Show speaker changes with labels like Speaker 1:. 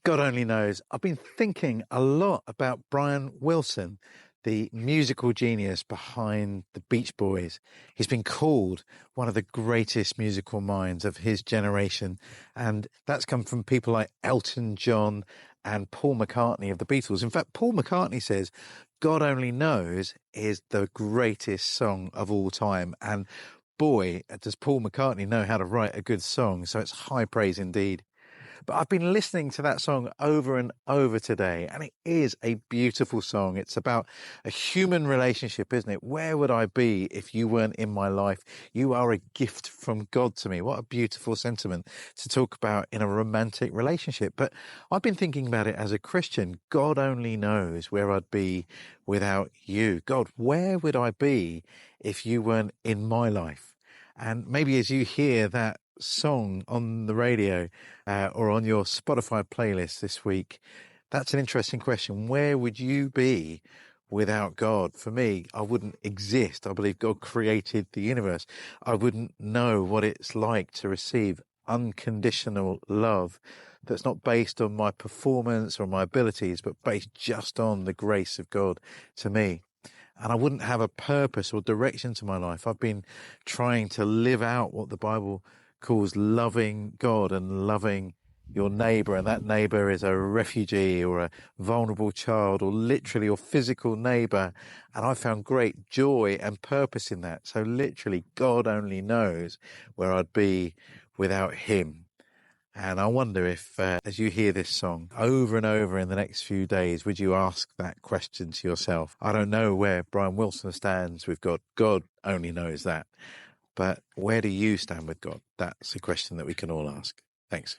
Speaker 1: God only knows. I've been thinking a lot about Brian Wilson, the musical genius behind the Beach Boys. He's been called one of the greatest musical minds of his generation. And that's come from people like Elton John and Paul McCartney of the Beatles. In fact, Paul McCartney says, God Only Knows is the greatest song of all time. And boy, does Paul McCartney know how to write a good song. So it's high praise indeed. But I've been listening to that song over and over today, and it is a beautiful song. It's about a human relationship, isn't it? Where would I be if you weren't in my life? You are a gift from God to me. What a beautiful sentiment to talk about in a romantic relationship. But I've been thinking about it as a Christian. God only knows where I'd be without you. God, where would I be if you weren't in my life? And maybe as you hear that song on the radio or on your Spotify playlist this week, that's an interesting question. Where would you be without God? For me, I wouldn't exist. I believe God created the universe. I wouldn't know what it's like to receive unconditional love that's not based on my performance or my abilities, but based just on the grace of God to me. And I wouldn't have a purpose or direction to my life. I've been trying to live out what the Bible calls loving God and loving your neighbor. And that neighbor is a refugee or a vulnerable child or literally your physical neighbor. And I found great joy and purpose in that. So literally, God only knows where I'd be without him. And I wonder if, as you hear this song over and over in the next few days, would you ask that question to yourself? I don't know where Brian Wilson stands with God. God only knows that. But where do you stand with God? That's a question that we can all ask. Thanks.